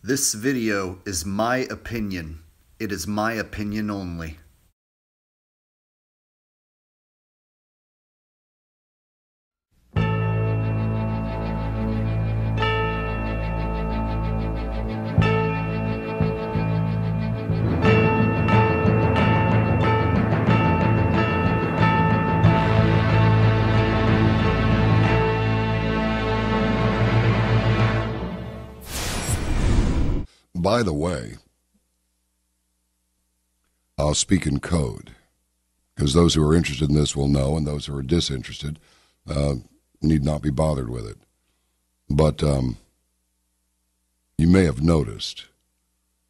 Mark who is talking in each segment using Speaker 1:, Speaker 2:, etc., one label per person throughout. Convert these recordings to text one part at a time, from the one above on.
Speaker 1: This video is my opinion. It is my opinion only.
Speaker 2: By the way, I'll speak in code, because those who are interested in this will know, and those who are disinterested need not be bothered with it. But you may have noticed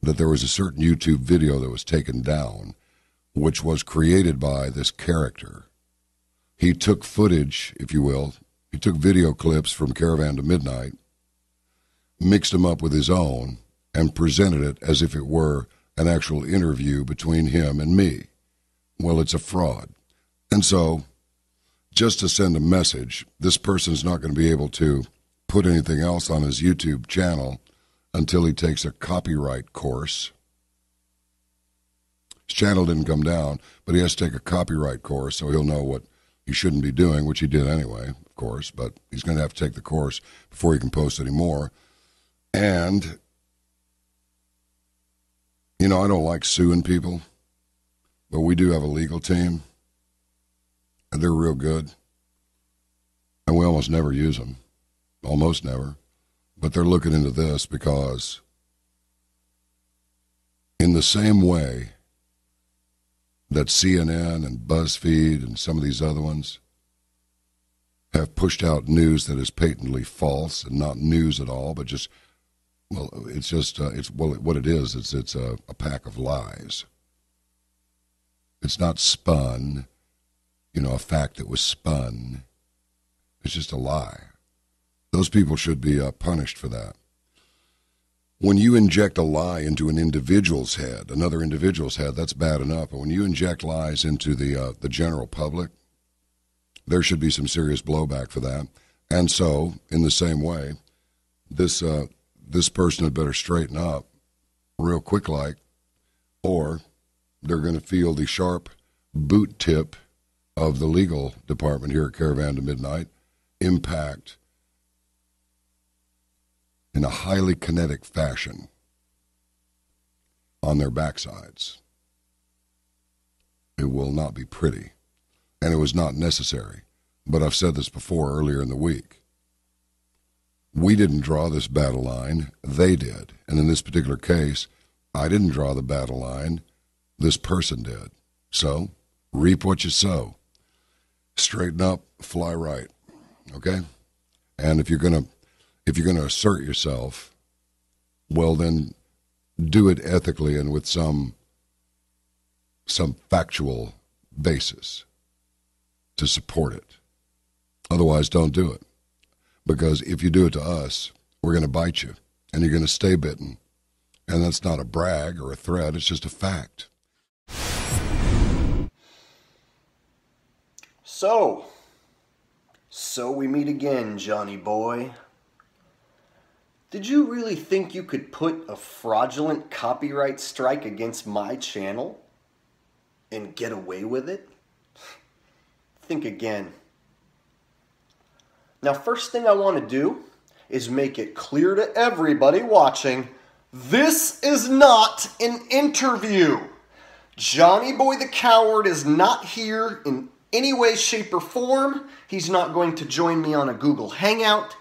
Speaker 2: that there was a certain YouTube video that was taken down, which was created by this character. He took footage, if you will. He took video clips from Caravan to Midnight, mixed them up with his own, and presented it as if it were an actual interview between him and me. Well, it's a fraud. And so, just to send a message, this person's not going to be able to put anything else on his YouTube channel until he takes a copyright course. His channel didn't come down, but he has to take a copyright course so he'll know what he shouldn't be doing, which he did anyway, of course, but he's going to have to take the course before he can post any more. And you know, I don't like suing people, but we do have a legal team, and they're real good, and we almost never use them, almost never, but they're looking into this because in the same way that CNN and BuzzFeed and some of these other ones have pushed out news that is patently false and not news at all, but just well, it's just, what it is, it's a pack of lies. It's not spun, a fact that was spun. It's just a lie. Those people should be punished for that. When you inject a lie into an individual's head, another individual's head, that's bad enough. But when you inject lies into the general public, there should be some serious blowback for that. And so, in the same way, this person had better straighten up real quick or they're going to feel the sharp boot tip of the legal department here at Caravan to Midnight impact in a highly kinetic fashion on their backsides. It will not be pretty, and it was not necessary. But I've said this before earlier in the week. We didn't draw this battle line, they did. And in this particular case, I didn't draw the battle line, this person did. So, reap what you sow. Straighten up, fly right. Okay? And if you're gonna assert yourself, well then do it ethically and with some factual basis to support it. Otherwise, don't do it. Because if you do it to us, we're going to bite you, and you're going to stay bitten. And that's not a brag or a threat, it's just a fact.
Speaker 1: So we meet again, Johnny boy. Did you really think you could put a fraudulent copyright strike against my channel and get away with it? Think again. Now, first thing I want to do is make it clear to everybody watching, this is not an interview. Johnny Boy the Coward is not here in any way, shape, or form. He's not going to join me on a Google Hangout.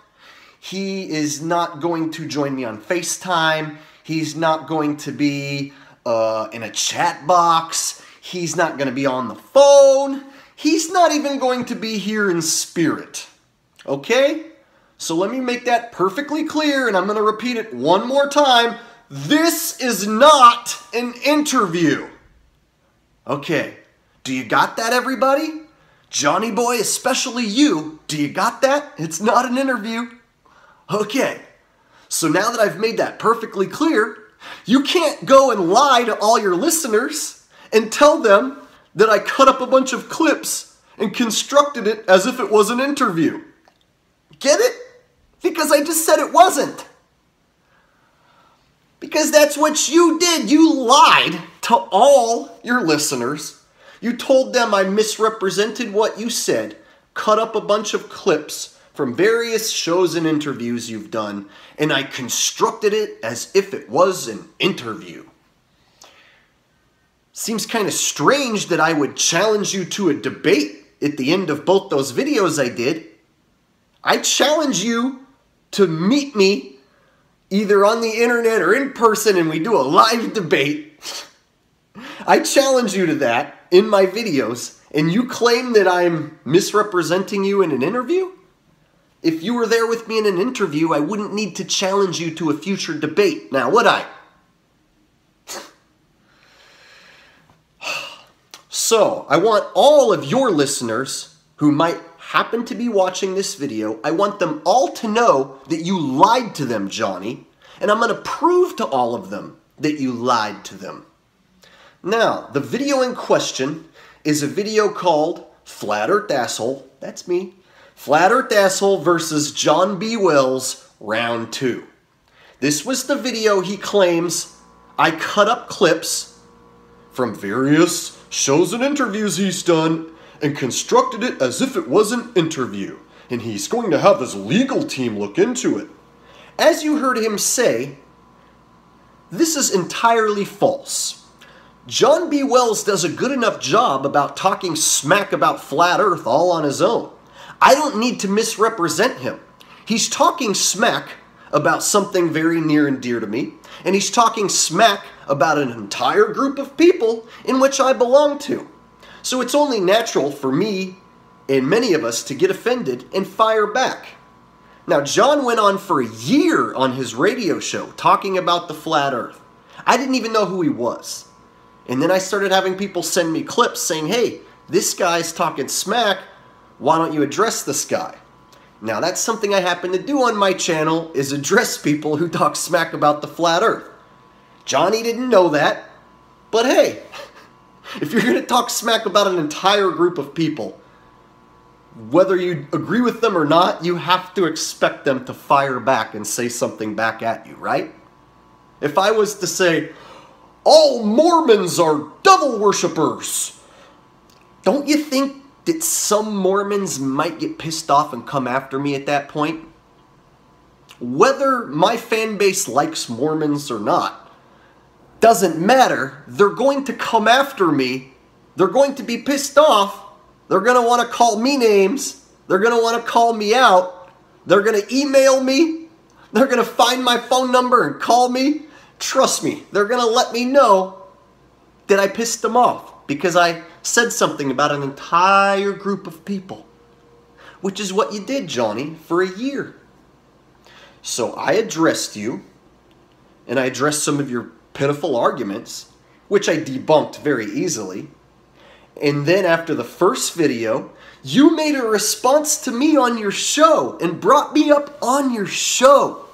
Speaker 1: He is not going to join me on FaceTime. He's not going to be in a chat box. He's not going to be on the phone. He's not even going to be here in spirit. Okay? So let me make that perfectly clear, and I'm going to repeat it one more time. This is not an interview. Okay. Do you got that, everybody? Johnny boy, especially you. Do you got that? It's not an interview. Okay. So now that I've made that perfectly clear, you can't go and lie to all your listeners and tell them that I cut up a bunch of clips and constructed it as if it was an interview. Get it? Because I just said it wasn't. Because that's what you did. You lied to all your listeners. You told them I misrepresented what you said, cut up a bunch of clips from various shows and interviews you've done, and I constructed it as if it was an interview. Seems kind of strange that I would challenge you to a debate at the end of both those videos I did. I challenge you to meet me either on the internet or in person and we do a live debate. I challenge you to that in my videos, and you claim that I'm misrepresenting you in an interview? If you were there with me in an interview, I wouldn't need to challenge you to a future debate, now would I? So, I want all of your listeners who might happen to be watching this video, I want them all to know that you lied to them, Johnny, and I'm going to prove to all of them that you lied to them. Now, the video in question is a video called Flat Earth Asshole, that's me, Flat Earth Asshole versus John B. Wells, Round 2. This was the video he claims I cut up clips from various shows and interviews he's done and constructed it as if it was an interview, and he's going to have his legal team look into it. As you heard him say, this is entirely false. John B. Wells does a good enough job about talking smack about flat Earth all on his own. I don't need to misrepresent him. He's talking smack about something very near and dear to me, and he's talking smack about an entire group of people in which I belong to. So it's only natural for me and many of us to get offended and fire back. Now, John went on for a year on his radio show talking about the flat Earth. I didn't even know who he was. And then I started having people send me clips saying, hey, this guy's talking smack, why don't you address this guy? Now, that's something I happen to do on my channel, is address people who talk smack about the flat Earth. Johnny didn't know that, but hey, if you're going to talk smack about an entire group of people, whether you agree with them or not, you have to expect them to fire back and say something back at you, right? If I was to say, all Mormons are devil worshippers, don't you think that some Mormons might get pissed off and come after me at that point? Whether my fan base likes Mormons or not, doesn't matter. They're going to come after me. They're going to be pissed off. They're going to want to call me names. They're going to want to call me out. They're going to email me. They're going to find my phone number and call me. Trust me, they're going to let me know that I pissed them off because I said something about an entire group of people, which is what you did, Johnny, for a year. So I addressed you, and I addressed some of your pitiful arguments, which I debunked very easily. And then after the first video, you made a response to me on your show and brought me up on your show.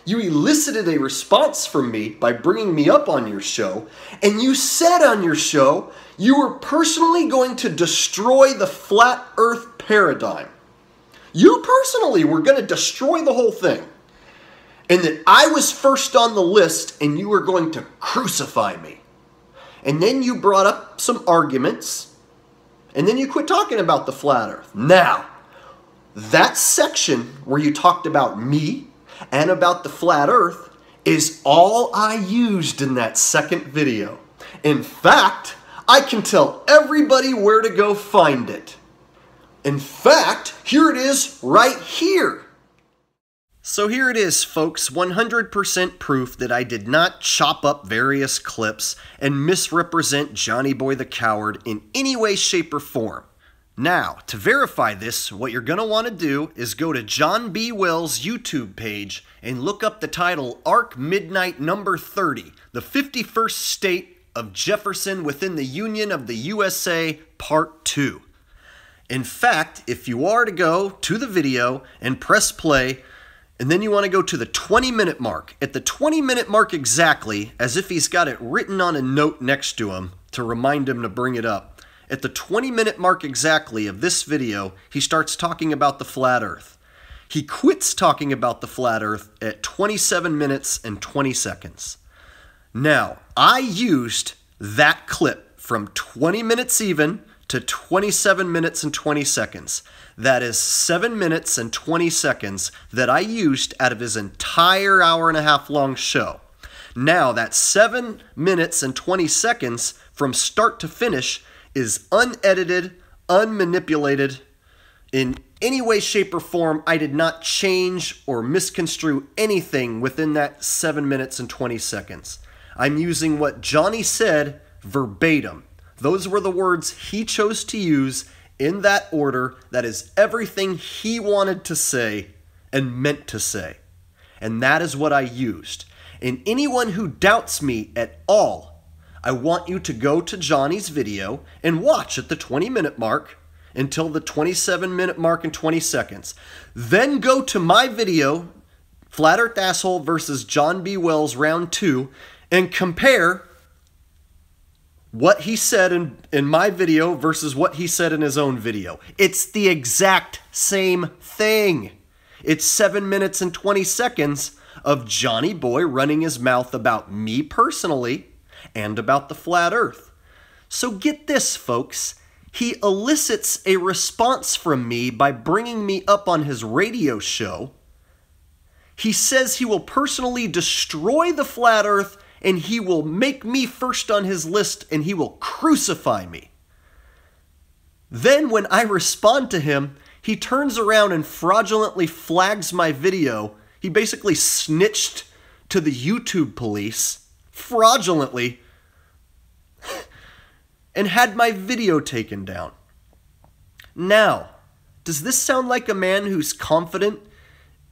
Speaker 1: You elicited a response from me by bringing me up on your show, and you said on your show you were personally going to destroy the flat Earth paradigm. You personally were going to destroy the whole thing. And that I was first on the list and you were going to crucify me. And then you brought up some arguments, and then you quit talking about the flat Earth. Now, that section where you talked about me and about the flat Earth is all I used in that second video. In fact, I can tell everybody where to go find it. In fact, here it is right here. So here it is, folks, 100% proof that I did not chop up various clips and misrepresent Johnny Boy the Coward in any way, shape, or form. Now, to verify this, what you're going to want to do is go to John B. Wells' YouTube page and look up the title Ark Midnight Number 30, the 51st State of Jefferson within the Union of the USA, Part 2. In fact, if you are to go to the video and press play, and then you want to go to the 20-minute mark. At the 20-minute mark exactly, as if he's got it written on a note next to him to remind him to bring it up. At the 20-minute mark exactly of this video, he starts talking about the flat Earth. He quits talking about the flat earth at 27 minutes and 20 seconds. Now, I used that clip from 20 minutes even to 27 minutes and 20 seconds. That is 7 minutes and 20 seconds that I used out of his entire hour-and-a-half long show. Now, that 7 minutes and 20 seconds from start to finish is unedited, unmanipulated. In any way, shape, or form, I did not change or misconstrue anything within that 7 minutes and 20 seconds. I'm using what Johnny said verbatim. Those were the words he chose to use in that order. That is everything he wanted to say and meant to say. And that is what I used. And anyone who doubts me at all, I want you to go to Johnny's video and watch at the 20-minute mark until the 27-minute mark and 20 seconds. Then go to my video, Flat Earth Asshole versus John B. Wells Round 2, and compare what he said in my video versus what he said in his own video. It's the exact same thing. It's 7 minutes and 20 seconds of Johnny Boy running his mouth about me personally and about the flat earth. So get this, folks. He elicits a response from me by bringing me up on his radio show. He says he will personally destroy the flat earth and he will make me first on his list and he will crucify me. Then when I respond to him, he turns around and fraudulently flags my video. He basically snitched to the YouTube police, fraudulently, and had my video taken down. Now, does this sound like a man who's confident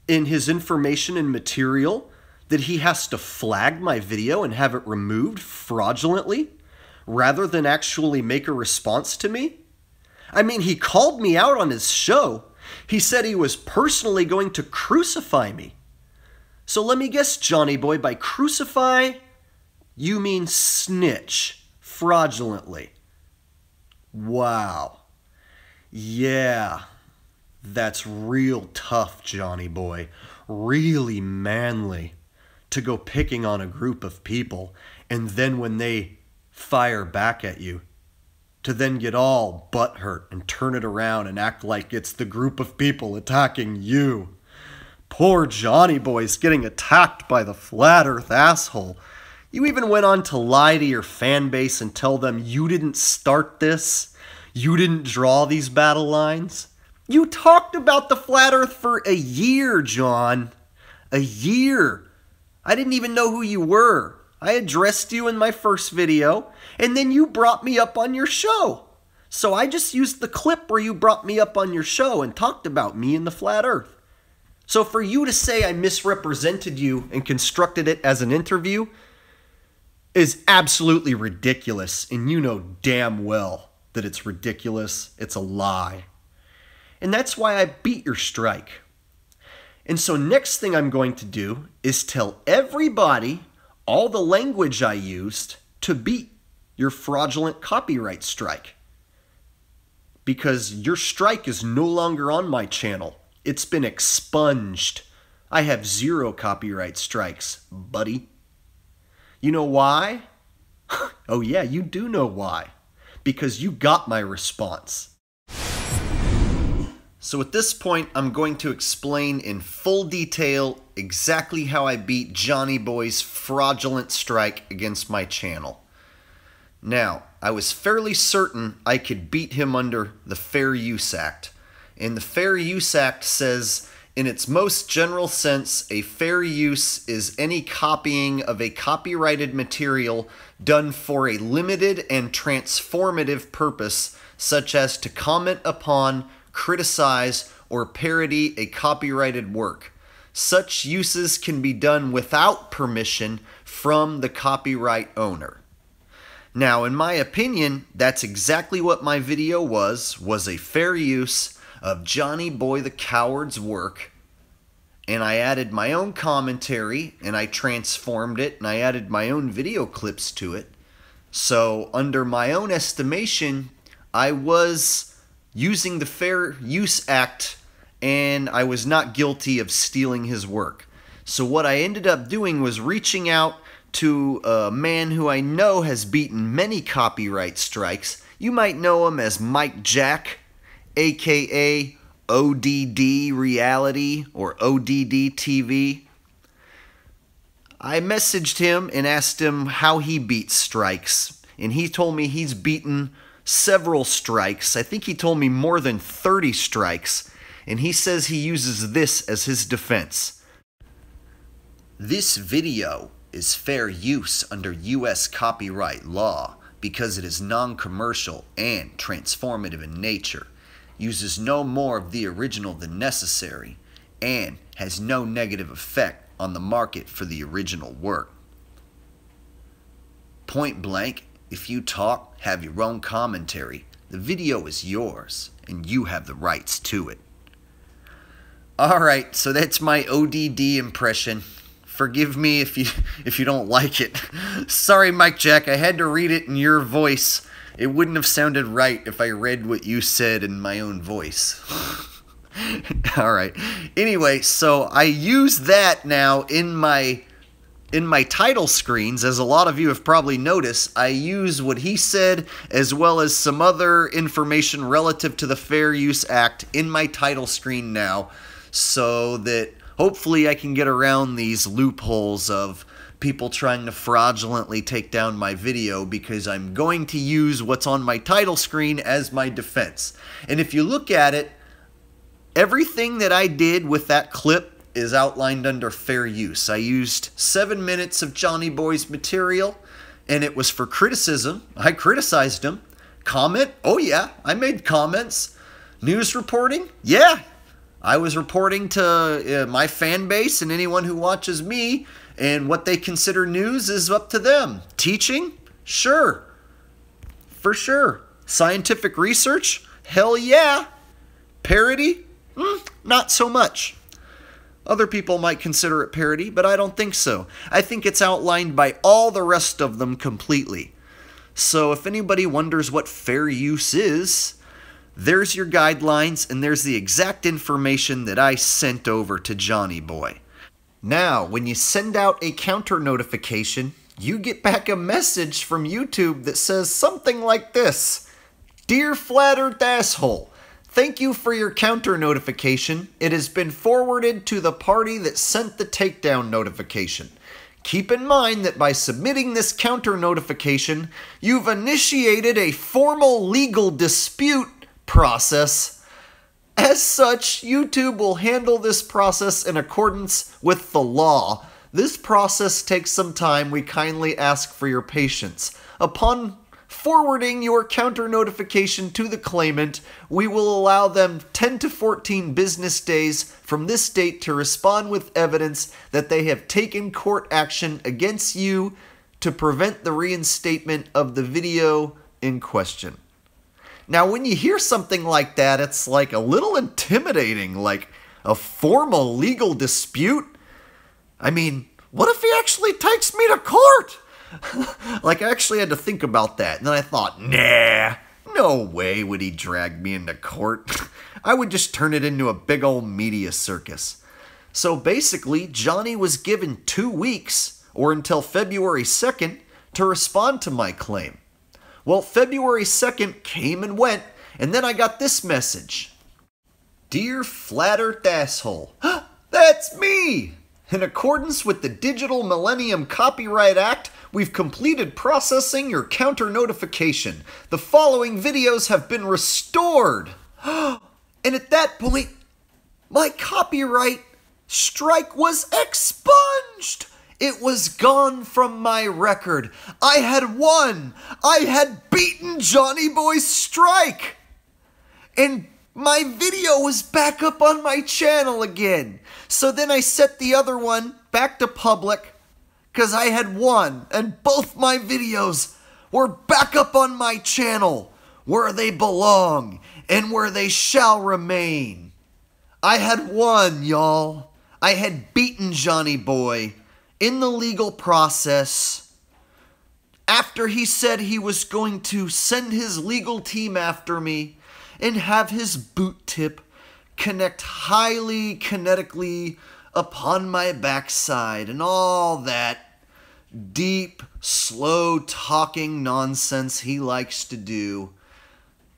Speaker 1: in his information and material that he has to flag my video and have it removed fraudulently rather than actually make a response to me? I mean, he called me out on his show. He said he was personally going to crucify me. So let me guess, Johnny Boy, by crucify, you mean snitch fraudulently. Wow. Yeah, that's real tough, Johnny Boy. Really manly to go picking on a group of people, and then when they fire back at you, to then get all butthurt and turn it around and act like it's the group of people attacking you. Poor Johnny Boy's getting attacked by the flat earth asshole. You even went on to lie to your fan base and tell them you didn't start this. You didn't draw these battle lines. You talked about the flat earth for a year, John. A year. I didn't even know who you were. I addressed you in my first video, and then you brought me up on your show. So I just used the clip where you brought me up on your show and talked about me and the flat earth. So for you to say I misrepresented you and constructed it as an interview is absolutely ridiculous, and you know damn well that it's ridiculous. It's a lie. And that's why I beat your strike. And so next thing I'm going to do is tell everybody all the language I used to beat your fraudulent copyright strike. Because your strike is no longer on my channel. It's been expunged. I have 0 copyright strikes, buddy. You know why? Oh yeah, you do know why. Because you got my response. So at this point, I'm going to explain in full detail exactly how I beat Johnny Boy's fraudulent strike against my channel. Now, I was fairly certain I could beat him under the Fair Use Act. And the Fair Use Act says, in its most general sense, a fair use is any copying of a copyrighted material done for a limited and transformative purpose, such as to comment upon, criticize, or parody a copyrighted work. Such uses can be done without permission from the copyright owner. Now, in my opinion, that's exactly what my video was a fair use of Johnny Boy the Coward's work, and I added my own commentary, and I transformed it, and I added my own video clips to it. So, under my own estimation, I was using the Fair Use Act and I was not guilty of stealing his work. So what I ended up doing was reaching out to a man who I know has beaten many copyright strikes. You might know him as Mike Jack, aka ODD Reality or ODD TV. I messaged him and asked him how he beats strikes, and he told me he's beaten several strikes. I think he told me more than 30 strikes, and he says he uses this as his defense. This video is fair use under U.S. copyright law because it is non-commercial and transformative in nature, uses no more of the original than necessary, and has no negative effect on the market for the original work. Point blank, if you talk, have your own commentary, the video is yours, and you have the rights to it. Alright, so that's my ODD impression. Forgive me if you don't like it. Sorry, Mike Jack, I had to read it in your voice. It wouldn't have sounded right if I read what you said in my own voice. Alright. Anyway, so I use that now in my title screens. As a lot of you have probably noticed, I use what he said as well as some other information relative to the Fair Use Act in my title screen now, so that hopefully I can get around these loopholes of people trying to fraudulently take down my video, because I'm going to use what's on my title screen as my defense. And if you look at it, everything that I did with that clip is outlined under fair use. I used 7 minutes of Johnny Boy's material, and it was for criticism. I criticized him. Comment? Oh yeah, I made comments. News reporting? Yeah, I was reporting to my fan base and anyone who watches me, and what they consider news is up to them. Teaching? Sure. For sure. Scientific research? Hell yeah. Parody? Not so much. Other people might consider it parody, but I don't think so. I think it's outlined by all the rest of them completely. So if anybody wonders what fair use is, there's your guidelines, and there's the exact information that I sent over to Johnny Boy. Now, when you send out a counter notification, you get back a message from YouTube that says something like this: Dear Flat Earth Asshole, thank you for your counter notification. It has been forwarded to the party that sent the takedown notification. Keep in mind that by submitting this counter notification, you've initiated a formal legal dispute process. As such, YouTube will handle this process in accordance with the law. This process takes some time. We kindly ask for your patience. Upon forwarding your counter notification to the claimant, we will allow them 10 to 14 business days from this date to respond with evidence that they have taken court action against you to prevent the reinstatement of the video in question. Now, when you hear something like that, it's like a little intimidating, like a formal legal dispute. I mean, what if he actually takes me to court? Like, I actually had to think about that, and then I thought, nah, no way would he drag me into court. I would just turn it into a big old media circus. So basically, Johnny was given 2 weeks, or until February 2nd, to respond to my claim. Well, February 2nd came and went, and then I got this message. Dear Flat Earth Asshole, that's me! In accordance with the Digital Millennium Copyright Act, we've completed processing your counter notification. The following videos have been restored. And at that point, my copyright strike was expunged. It was gone from my record. I had won. I had beaten Johnny Boy's strike. And my video was back up on my channel again. So then I set the other one back to public because I had won. And both my videos were back up on my channel where they belong and where they shall remain. I had won, y'all. I had beaten Johnny Boy in the legal process after he said he was going to send his legal team after me and have his boot tip connect highly kinetically upon my backside, and all that deep, slow talking nonsense he likes to do.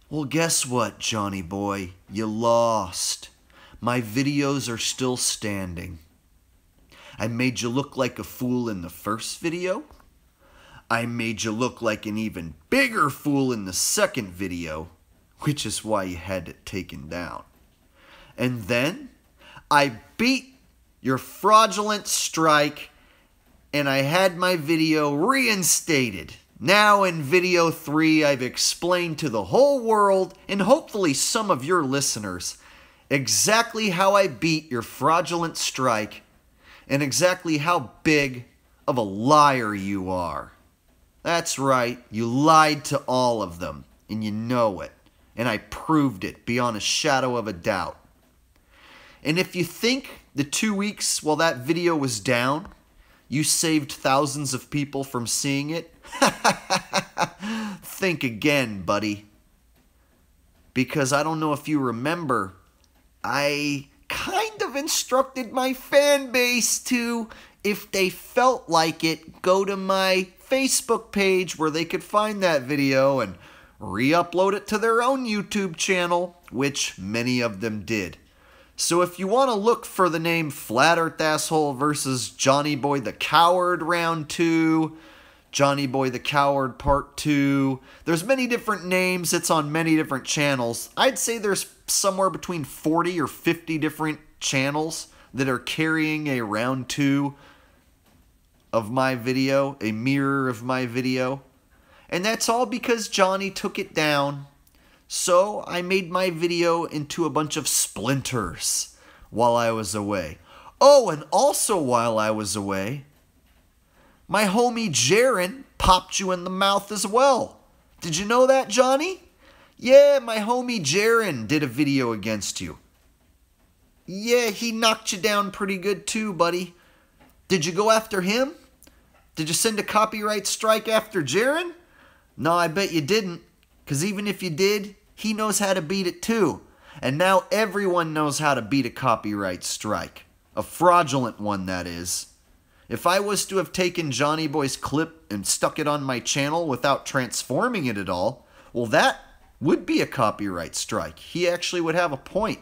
Speaker 1: Well, guess what, Johnny boy? You lost. My videos are still standing. I made you look like a fool in the first video. I made you look like an even bigger fool in the second video, which is why you had it taken down. And then I beat your fraudulent strike and I had my video reinstated. Now in video 3, I've explained to the whole world, and hopefully some of your listeners, exactly how I beat your fraudulent strike and exactly how big of a liar you are. That's right, you lied to all of them, and you know it. And I proved it beyond a shadow of a doubt. And if you think the 2 weeks while that video was down, you saved thousands of people from seeing it, think again, buddy. Because I don't know if you remember, I kind of instructed my fan base to, if they felt like it, go to my Facebook page where they could find that video and re-upload it to their own YouTube channel, which many of them did. So if you want to look for the name Flat Earth Asshole versus Johnny Boy the Coward Round 2, Johnny Boy the Coward Part 2, there's many different names. It's on many different channels. I'd say there's somewhere between 40 or 50 different channels that are carrying a Round 2 of my video, a mirror of my video. And that's all because Johnny took it down. So I made my video into a bunch of splinters while I was away. Oh, and also while I was away, my homie Jaren popped you in the mouth as well. Did you know that, Johnny? Yeah, my homie Jaren did a video against you. Yeah, he knocked you down pretty good too, buddy. Did you go after him? Did you send a copyright strike after Jaren? No, I bet you didn't. Because even if you did, he knows how to beat it too. And now everyone knows how to beat a copyright strike. A fraudulent one, that is. If I was to have taken Johnny Boy's clip and stuck it on my channel without transforming it at all, well, that would be a copyright strike. He actually would have a point.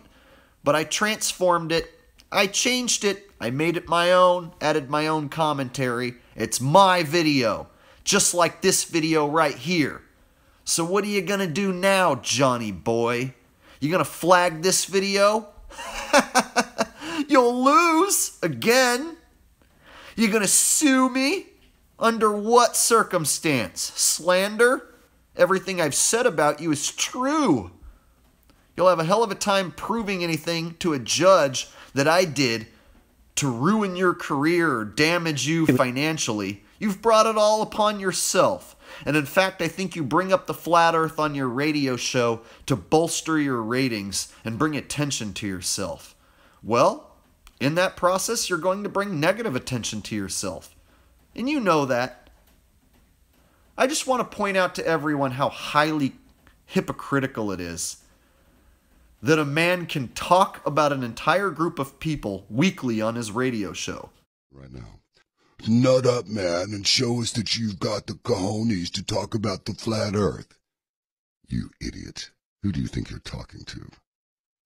Speaker 1: But I transformed it. I changed it. I made it my own, added my own commentary. It's my video. Just like this video right here. So what are you gonna do now, Johnny Boy? You gonna flag this video? You'll lose again. You gonna sue me? Under what circumstance? Slander? Everything I've said about you is true. You'll have a hell of a time proving anything to a judge that I did to ruin your career or damage you financially. You've brought it all upon yourself. And in fact, I think you bring up the flat earth on your radio show to bolster your ratings and bring attention to yourself. Well, in that process, you're going to bring negative attention to yourself. And you know that. I just want to point out to everyone how highly hypocritical it is that a man can talk about an entire group of people weekly on his radio show.
Speaker 2: Right now. Nut up, man, and show us that you've got the cojones to talk about the flat earth. You idiot. Who do you think you're talking to?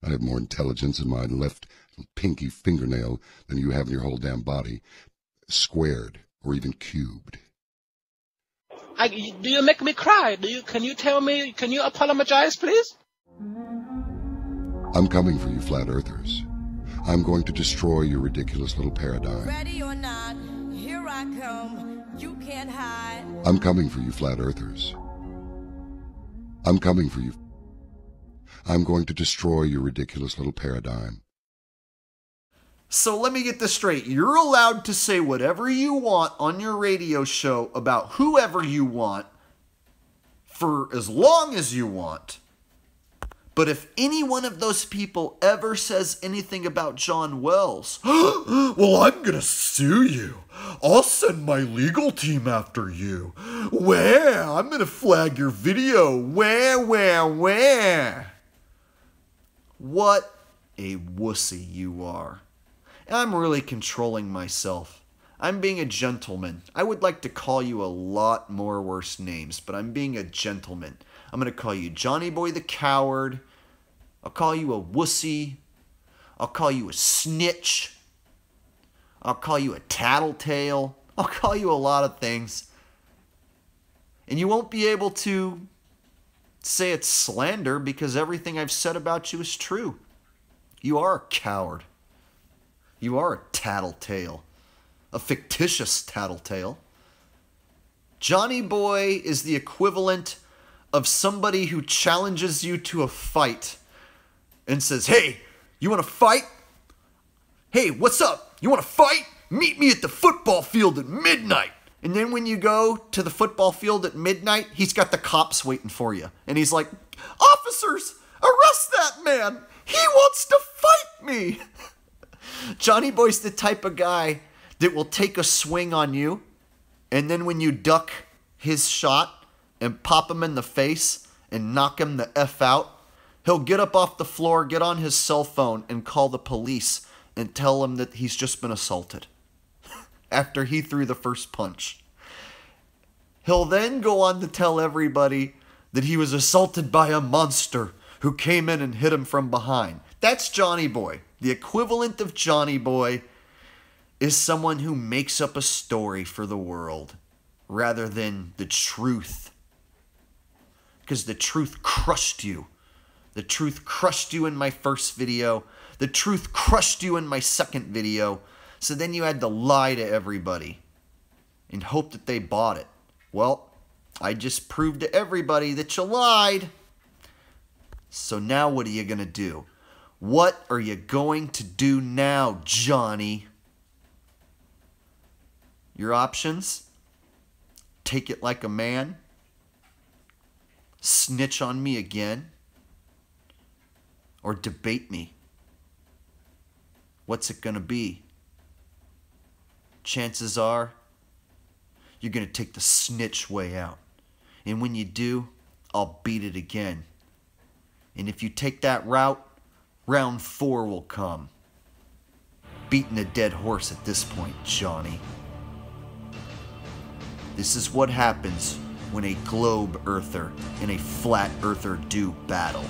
Speaker 2: I have more intelligence in my left pinky fingernail than you have in your whole damn body, squared or even cubed.
Speaker 3: Do you make me cry? Can you tell me, can you apologize, please?
Speaker 2: I'm coming for you, flat earthers. I'm going to destroy your ridiculous little paradigm.
Speaker 4: Ready or not, here I come. You can't hide.
Speaker 2: I'm coming for you, flat earthers. I'm coming for you. I'm going to destroy your ridiculous little paradigm.
Speaker 1: So let me get this straight. You're allowed to say whatever you want on your radio show about whoever you want for as long as you want. But if any one of those people ever says anything about John Wells, well, I'm going to sue you. I'll send my legal team after you. Where? I'm going to flag your video. Where? What a wussy you are. I'm really controlling myself. I'm being a gentleman. I would like to call you a lot more worse names, but I'm being a gentleman. I'm going to call you Johnny Boy the Coward. I'll call you a wussy. I'll call you a snitch. I'll call you a tattletale. I'll call you a lot of things. And you won't be able to say it's slander because everything I've said about you is true. You are a coward. You are a tattletale. A fictitious tattletale. Johnny Boy is the equivalent of somebody who challenges you to a fight and says, hey, you want to fight? Hey, what's up? You want to fight? Meet me at the football field at midnight. And then when you go to the football field at midnight, he's got the cops waiting for you. And he's like, officers, arrest that man. He wants to fight me. Johnny Boy's the type of guy that will take a swing on you, and then when you duck his shot and pop him in the face and knock him the F out, he'll get up off the floor, get on his cell phone, and call the police and tell them that he's just been assaulted after he threw the first punch. He'll then go on to tell everybody that he was assaulted by a monster who came in and hit him from behind. That's Johnny Boy. The equivalent of Johnny Boy is someone who makes up a story for the world rather than the truth. Because the truth crushed you. The truth crushed you in my first video. The truth crushed you in my second video. So then you had to lie to everybody and hope that they bought it. Well, I just proved to everybody that you lied. So now what are you going to do? What are you going to do now, Johnny? Your options? Take it like a man? Snitch on me again? Or debate me? What's it gonna be? Chances are, you're gonna take the snitch way out. And when you do, I'll beat it again. And if you take that route, round 4 will come. Beating a dead horse at this point, Johnny. This is what happens when a globe earther and a flat earther do battle.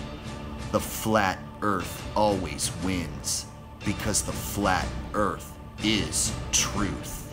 Speaker 1: The flat earth always wins because the flat earth is truth.